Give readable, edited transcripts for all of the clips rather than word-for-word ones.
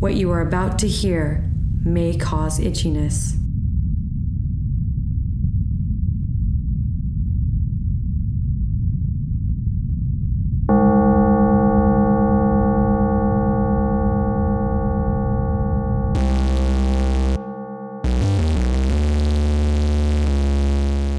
What you are about to hear may cause itchiness.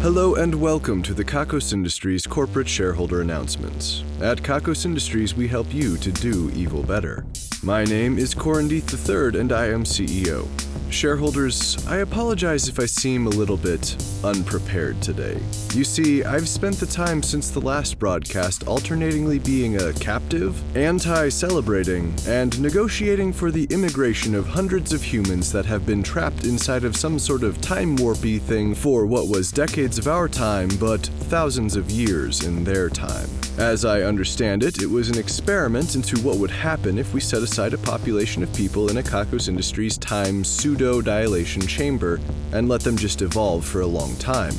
Hello and welcome to the Kakos Industries corporate shareholder announcements. At Kakos Industries, we help you to do evil better. My name is Corin III and I am CEO. Shareholders, I apologize if I seem a little bit unprepared today. You see, I've spent the time since the last broadcast alternatingly being a captive, anti-celebrating, and negotiating for the immigration of hundreds of humans that have been trapped inside of some sort of time-warpy thing for what was decades of our time, but thousands of years in their time. As I understand it, it was an experiment into what would happen if we set aside a population of people in a Kakos Industries time Pseudo-Dilation chamber and let them just evolve for a long time.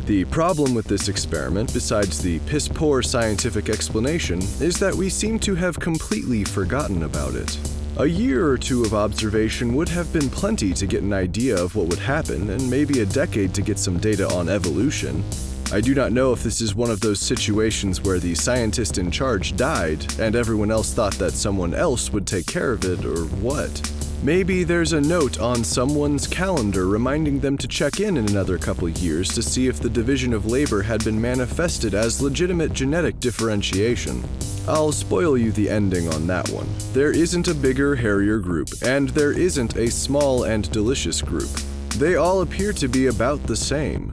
The problem with this experiment, besides the piss-poor scientific explanation, is that we seem to have completely forgotten about it. A year or two of observation would have been plenty to get an idea of what would happen, and maybe a decade to get some data on evolution. I do not know if this is one of those situations where the scientist in charge died, and everyone else thought that someone else would take care of it, or what. Maybe there's a note on someone's calendar reminding them to check in another couple years to see if the division of labor had been manifested as legitimate genetic differentiation. I'll spoil you the ending on that one. There isn't a bigger, hairier group, and there isn't a small and delicious group. They all appear to be about the same.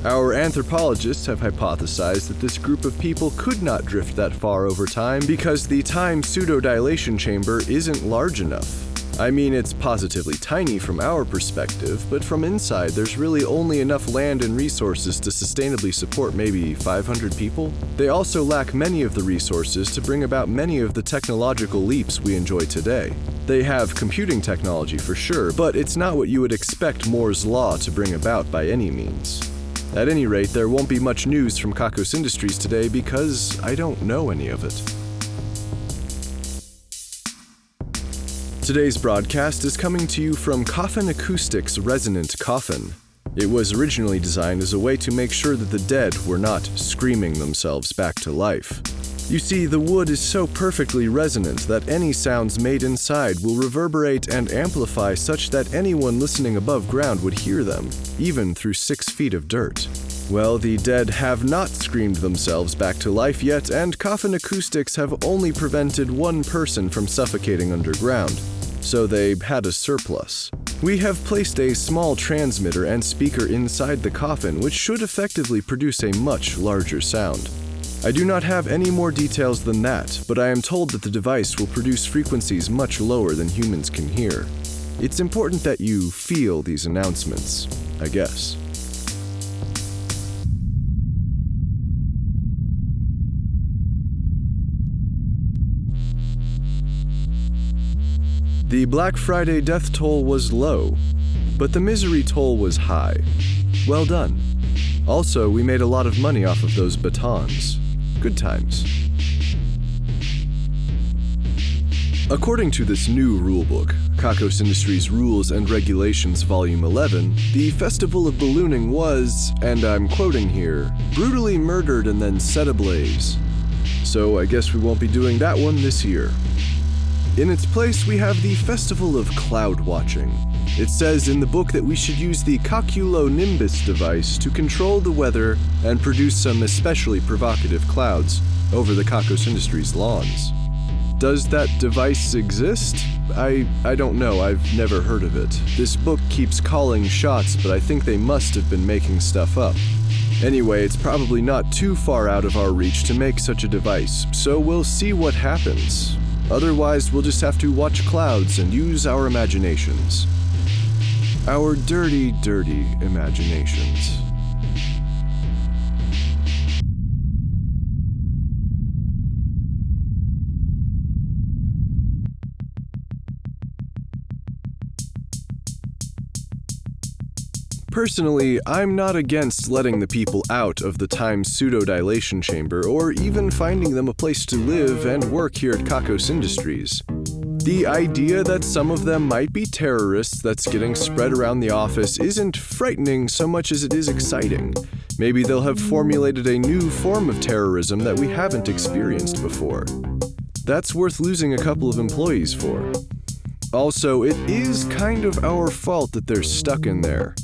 Our anthropologists have hypothesized that this group of people could not drift that far over time because the time pseudo-dilation chamber isn't large enough. I mean, it's positively tiny from our perspective, but from inside there's really only enough land and resources to sustainably support maybe 500 people. They also lack many of the resources to bring about many of the technological leaps we enjoy today. They have computing technology for sure, but it's not what you would expect Moore's Law to bring about by any means. At any rate, there won't be much news from Kakos Industries today because I don't know any of it. Today's broadcast is coming to you from Coffin Acoustics' Resonant Coffin. It was originally designed as a way to make sure that the dead were not screaming themselves back to life. You see, the wood is so perfectly resonant that any sounds made inside will reverberate and amplify such that anyone listening above ground would hear them, even through 6 feet of dirt. Well, the dead have not screamed themselves back to life yet, and Coffin Acoustics have only prevented one person from suffocating underground, so they had a surplus. We have placed a small transmitter and speaker inside the coffin, which should effectively produce a much larger sound. I do not have any more details than that, but I am told that the device will produce frequencies much lower than humans can hear. It's important that you feel these announcements, I guess. The Black Friday death toll was low, but the misery toll was high. Well done. Also, we made a lot of money off of those batons. Good times. According to this new rulebook, Kakos Industries Rules and Regulations Volume 11, the Festival of Ballooning was, and I'm quoting here, brutally murdered and then set ablaze. So I guess we won't be doing that one this year. In its place, we have the Festival of Cloud Watching. It says in the book that we should use the Cumulonimbus device to control the weather and produce some especially provocative clouds over the Kakos Industries lawns. Does that device exist? I don't know, I've never heard of it. This book keeps calling shots, but I think they must have been making stuff up. Anyway, it's probably not too far out of our reach to make such a device, so we'll see what happens. Otherwise, we'll just have to watch clouds and use our imaginations. Our dirty, dirty imaginations. Personally, I'm not against letting the people out of the time pseudo-dilation chamber or even finding them a place to live and work here at Kakos Industries. The idea that some of them might be terrorists that's getting spread around the office isn't frightening so much as it is exciting. Maybe they'll have formulated a new form of terrorism that we haven't experienced before. That's worth losing a couple of employees for. Also, it is kind of our fault that they're stuck in there.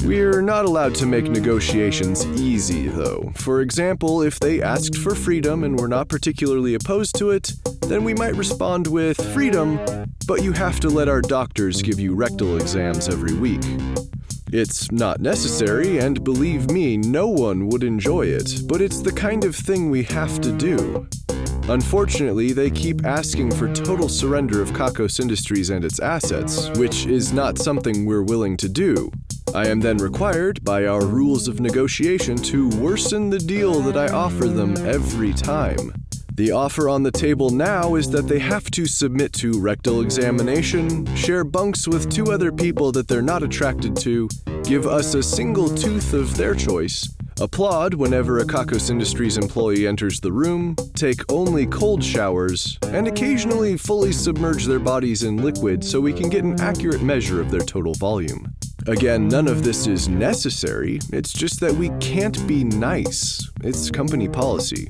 We're not allowed to make negotiations easy, though. For example, if they asked for freedom and we're not particularly opposed to it, then we might respond with, "Freedom, but you have to let our doctors give you rectal exams every week." It's not necessary, and believe me, no one would enjoy it, but it's the kind of thing we have to do. Unfortunately, they keep asking for total surrender of Kakos Industries and its assets, which is not something we're willing to do. I am then required, by our rules of negotiation, to worsen the deal that I offer them every time. The offer on the table now is that they have to submit to rectal examination, share bunks with 2 other people that they're not attracted to, give us a single tooth of their choice, applaud whenever a Kakos Industries employee enters the room, take only cold showers, and occasionally fully submerge their bodies in liquid so we can get an accurate measure of their total volume. Again, none of this is necessary, it's just that we can't be nice. It's company policy.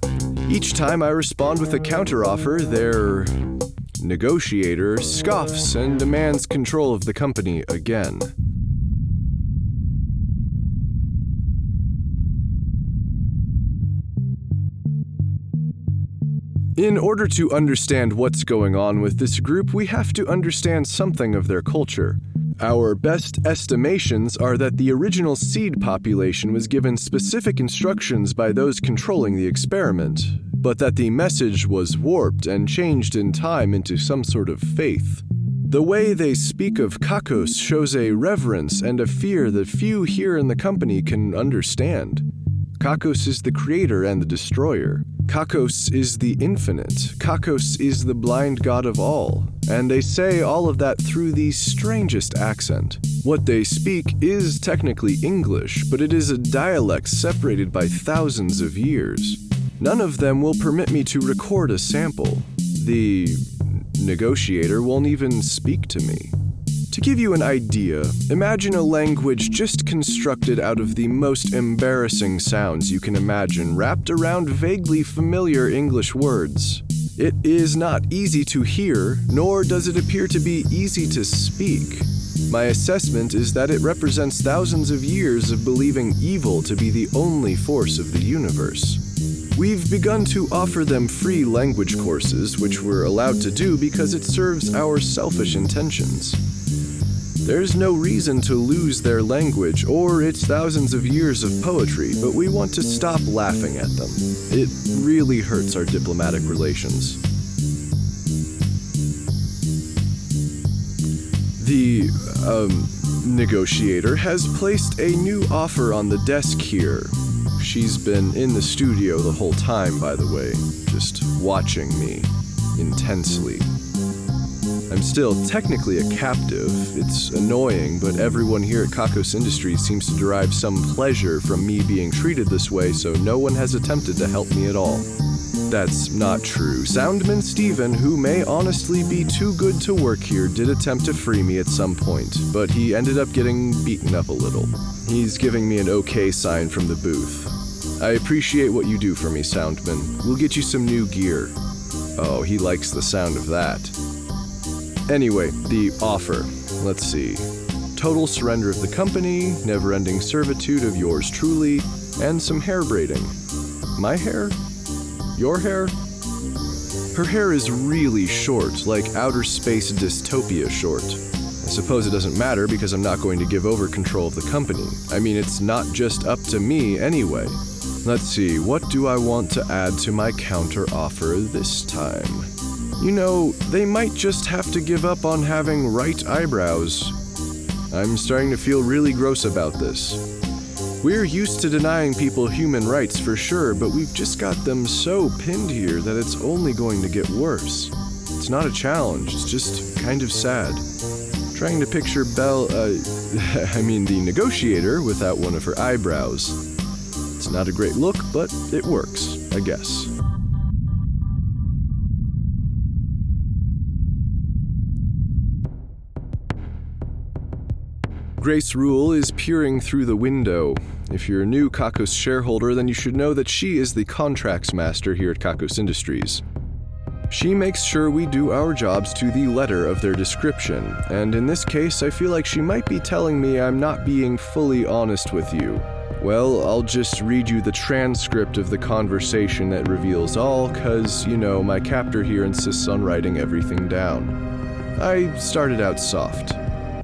Each time I respond with a counteroffer, their negotiator scoffs and demands control of the company again. In order to understand what's going on with this group, we have to understand something of their culture. Our best estimations are that the original seed population was given specific instructions by those controlling the experiment, but that the message was warped and changed in time into some sort of faith. The way they speak of Kakos shows a reverence and a fear that few here in the company can understand. Kakos is the creator and the destroyer. Kakos is the infinite. Kakos is the blind god of all. And they say all of that through the strangest accent. What they speak is technically English, but it is a dialect separated by thousands of years. None of them will permit me to record a sample. The negotiator won't even speak to me. To give you an idea, imagine a language just constructed out of the most embarrassing sounds you can imagine, wrapped around vaguely familiar English words. It is not easy to hear, nor does it appear to be easy to speak. My assessment is that it represents thousands of years of believing evil to be the only force of the universe. We've begun to offer them free language courses, which we're allowed to do because it serves our selfish intentions. There's no reason to lose their language or its thousands of years of poetry, but we want to stop laughing at them. It really hurts our diplomatic relations. The, negotiator has placed a new offer on the desk here. She's been in the studio the whole time, by the way, just watching me intensely. I'm still technically a captive. It's annoying, but everyone here at Kakos Industries seems to derive some pleasure from me being treated this way, so no one has attempted to help me at all. That's not true. Soundman Steven, who may honestly be too good to work here, did attempt to free me at some point, but he ended up getting beaten up a little. He's giving me an okay sign from the booth. I appreciate what you do for me, Soundman. We'll get you some new gear. Oh, he likes the sound of that. Anyway, the offer. Let's see. Total surrender of the company, never-ending servitude of yours truly, and some hair braiding. My hair? Your hair? Her hair is really short, like outer space dystopia short. I suppose it doesn't matter because I'm not going to give over control of the company. I mean, it's not just up to me anyway. Let's see, what do I want to add to my counter offer this time? You know, they might just have to give up on having right eyebrows. I'm starting to feel really gross about this. We're used to denying people human rights for sure, but we've just got them so pinned here that it's only going to get worse. It's not a challenge, it's just kind of sad. Trying to picture the negotiator without one of her eyebrows. It's not a great look, but it works, I guess. Grace Rule is peering through the window. If you're a new Kakos shareholder, then you should know that she is the contracts master here at Kakos Industries. She makes sure we do our jobs to the letter of their description, and in this case, I feel like she might be telling me I'm not being fully honest with you. Well, I'll just read you the transcript of the conversation that reveals all, cause, my captor here insists on writing everything down. I started out soft.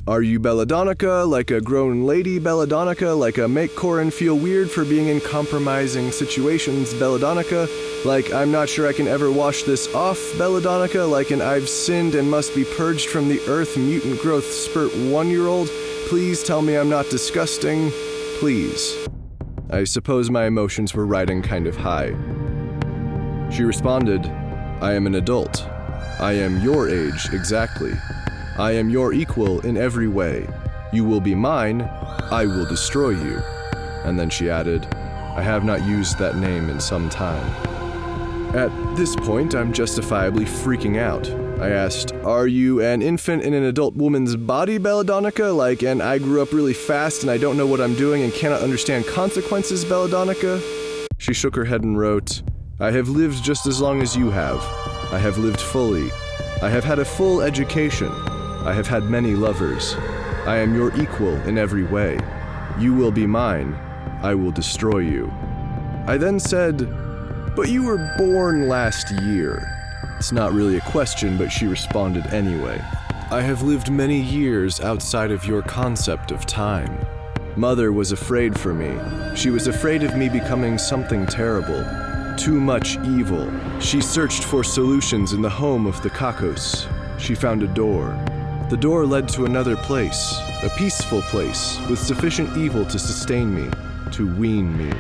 Are you Belladonna, like a grown lady Belladonna, like a make Corin feel weird for being in compromising situations Belladonna, like I'm not sure I can ever wash this off Belladonna, like an I've sinned and must be purged from the earth mutant growth spurt 1-year-old? Please tell me I'm not disgusting. Please. I suppose my emotions were riding kind of high. She responded, I am an adult. I am your age, exactly. I am your equal in every way. You will be mine, I will destroy you. And then she added, I have not used that name in some time. At this point, I'm justifiably freaking out. I asked, are you an infant in an adult woman's body, Belladonna? Like, and I grew up really fast and I don't know what I'm doing and cannot understand consequences, Belladonna? She shook her head and wrote, I have lived just as long as you have. I have lived fully. I have had a full education. I have had many lovers. I am your equal in every way. You will be mine. I will destroy you. I then said, but you were born last year. It's not really a question, but she responded anyway. I have lived many years outside of your concept of time. Mother was afraid for me. She was afraid of me becoming something terrible. Too much evil. She searched for solutions in the home of the Kakos. She found a door. The door led to another place, a peaceful place, with sufficient evil to sustain me, to wean me.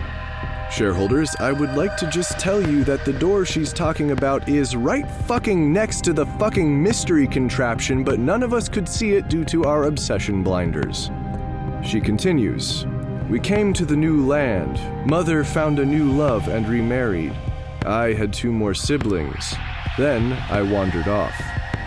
Shareholders, I would like to just tell you that the door she's talking about is right fucking next to the fucking mystery contraption, but none of us could see it due to our obsession blinders. She continues, we came to the new land. Mother found a new love and remarried. I had 2 more siblings. Then I wandered off.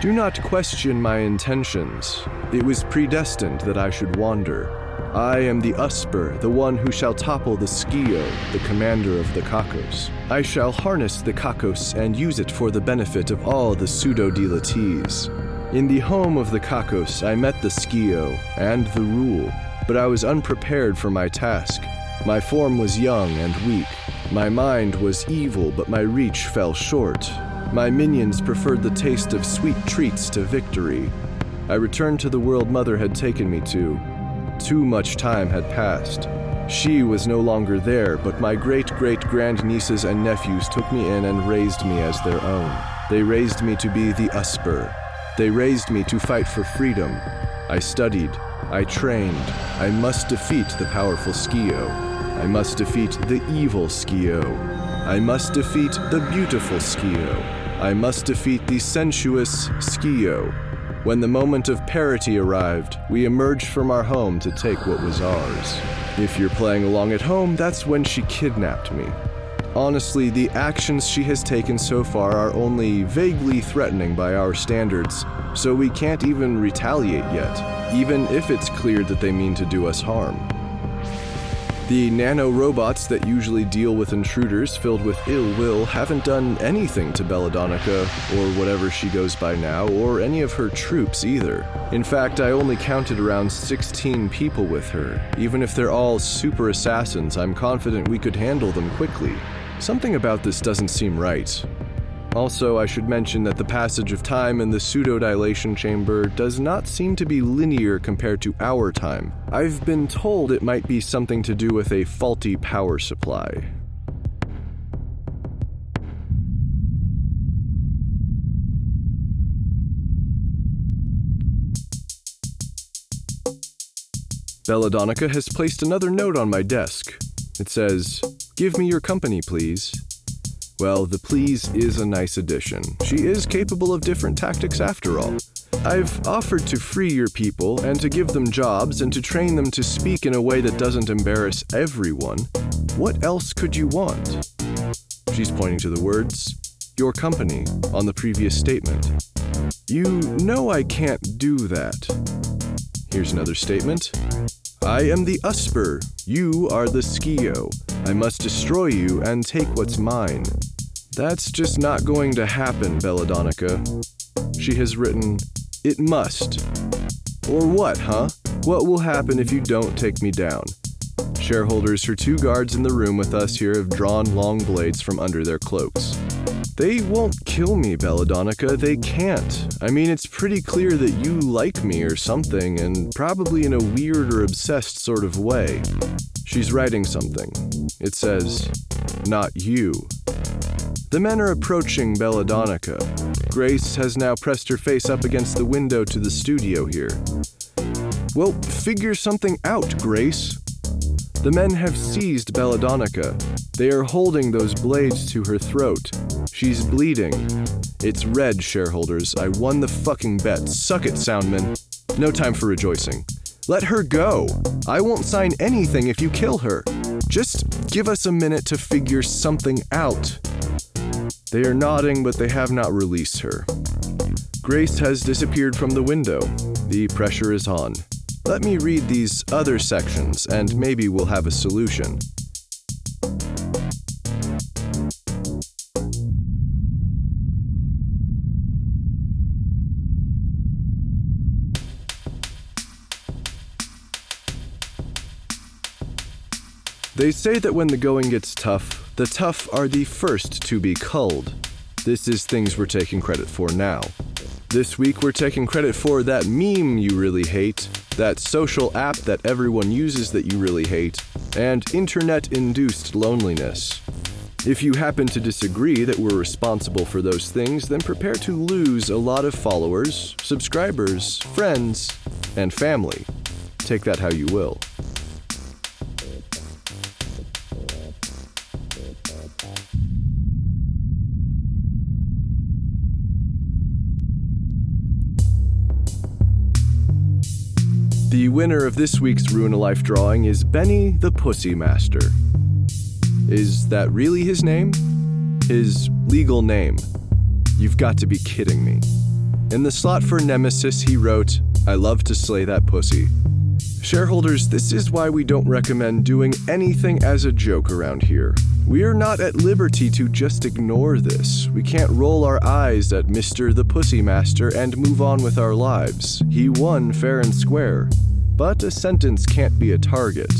Do not question my intentions. It was predestined that I should wander. I am the Usper, the one who shall topple the Skio, the commander of the Kakos. I shall harness the Kakos and use it for the benefit of all the Pseudo-Dilatees. In the home of the Kakos, I met the Skio and the Rule, but I was unprepared for my task. My form was young and weak. My mind was evil, but my reach fell short. My minions preferred the taste of sweet treats to victory. I returned to the world Mother had taken me to. Too much time had passed. She was no longer there, but my great-great-grandnieces and nephews took me in and raised me as their own. They raised me to be the Usper. They raised me to fight for freedom. I studied. I trained. I must defeat the powerful Skio. I must defeat the evil Skio. I must defeat the beautiful Skio. I must defeat the sensuous Skio. When the moment of parity arrived, we emerged from our home to take what was ours. If you're playing along at home, that's when she kidnapped me. Honestly, the actions she has taken so far are only vaguely threatening by our standards, so we can't even retaliate yet, even if it's clear that they mean to do us harm. The nano-robots that usually deal with intruders filled with ill will haven't done anything to Belladonna, or whatever she goes by now, or any of her troops either. In fact, I only counted around 16 people with her. Even if they're all super assassins, I'm confident we could handle them quickly. Something about this doesn't seem right. Also, I should mention that the passage of time in the Pseudo-Dilation chamber does not seem to be linear compared to our time. I've been told it might be something to do with a faulty power supply. Belladonna has placed another note on my desk. It says, "Give me your company, please." Well, the please is a nice addition. She is capable of different tactics after all. I've offered to free your people and to give them jobs and to train them to speak in a way that doesn't embarrass everyone. What else could you want? She's pointing to the words, "your company," on the previous statement. You know I can't do that. Here's another statement. I am the Usper, you are the Skio. I must destroy you and take what's mine. That's just not going to happen, Belladonna. She has written, it must. Or what, huh? What will happen if you don't take me down? Shareholders, her two guards in the room with us here have drawn long blades from under their cloaks. They won't kill me, Belladonna. They can't. I mean, it's pretty clear that you like me or something, and probably in a weird or obsessed sort of way. She's writing something. It says, not you. The men are approaching Belladonna. Grace has now pressed her face up against the window to the studio here. Well, figure something out, Grace. The men have seized Belladonna. They are holding those blades to her throat. She's bleeding. It's red, shareholders. I won the fucking bet. Suck it, Soundman. No time for rejoicing. Let her go. I won't sign anything if you kill her. Just give us a minute to figure something out. They are nodding, but they have not released her. Grace has disappeared from the window. The pressure is on. Let me read these other sections, and maybe we'll have a solution. They say that when the going gets tough, the tough are the first to be culled. This is things we're taking credit for now. This week we're taking credit for that meme you really hate, that social app that everyone uses that you really hate, and internet-induced loneliness. If you happen to disagree that we're responsible for those things, then prepare to lose a lot of followers, subscribers, friends, and family. Take that how you will. The winner of this week's Ruin a Life drawing is Benny the Pussy Master. Is that really his name? His legal name? You've got to be kidding me. In the slot for Nemesis, he wrote, I love to slay that pussy. Shareholders, this is why we don't recommend doing anything as a joke around here. We're not at liberty to just ignore this. We can't roll our eyes at Mr. the Pussy Master and move on with our lives. He won fair and square. But a sentence can't be a target.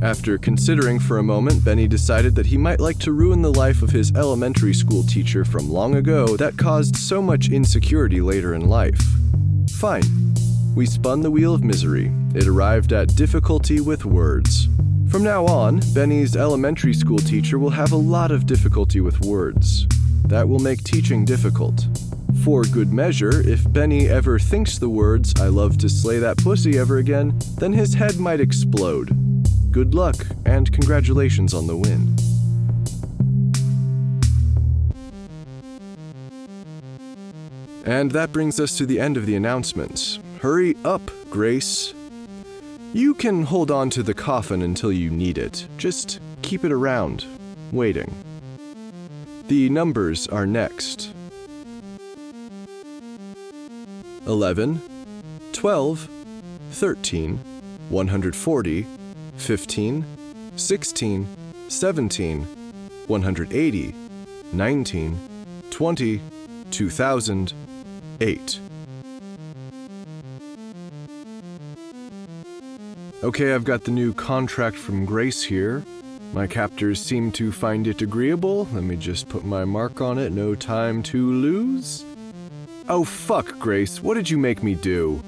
After considering for a moment, Benny decided that he might like to ruin the life of his elementary school teacher from long ago that caused so much insecurity later in life. Fine. We spun the wheel of misery. It arrived at difficulty with words. From now on, Benny's elementary school teacher will have a lot of difficulty with words. That will make teaching difficult. For good measure, if Benny ever thinks the words, I love to slay that pussy ever again, then his head might explode. Good luck, and congratulations on the win. And that brings us to the end of the announcements. Hurry up, Grace. You can hold on to the coffin until you need it. Just keep it around, waiting. The numbers are next. 11, 12, 13, 140, 15, 16, 17, 180, 19, 20, 2000, 8. Okay, I've got the new contract from Grace here. My captors seem to find it agreeable. Let me just put my mark on it. No time to lose. Oh, fuck, Grace. What did you make me do?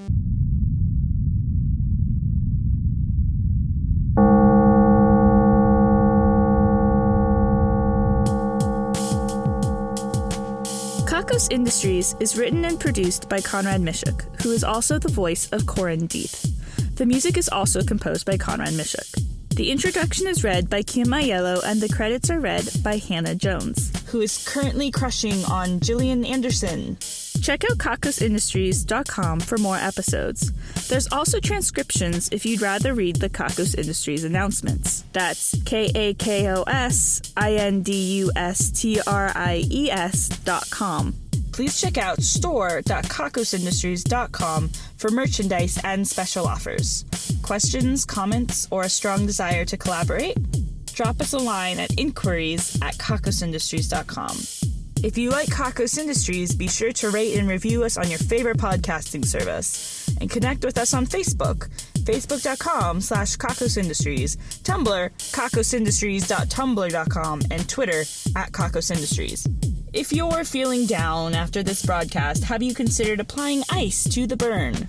Kakos Industries is written and produced by Conrad Mishuk, who is also the voice of Corin. The music is also composed by Conrad Mishuk. The introduction is read by Kim Aiello, and the credits are read by Hannah Jones, who is currently crushing on Gillian Anderson. Check out kakosindustries.com for more episodes. There's also transcriptions if you'd rather read the Kakos Industries announcements. That's KAKOSINDUSTRIES.com. Please check out store.kakosindustries.com for merchandise and special offers. Questions, comments, or a strong desire to collaborate? Drop us a line at inquiries@kakosindustries.com. If you like Kakos Industries, be sure to rate and review us on your favorite podcasting service. And connect with us on Facebook, facebook.com/Kakos Industries, Tumblr, kakosindustries.tumblr.com, and Twitter @Kakos Industries. If you're feeling down after this broadcast, have you considered applying ice to the burn?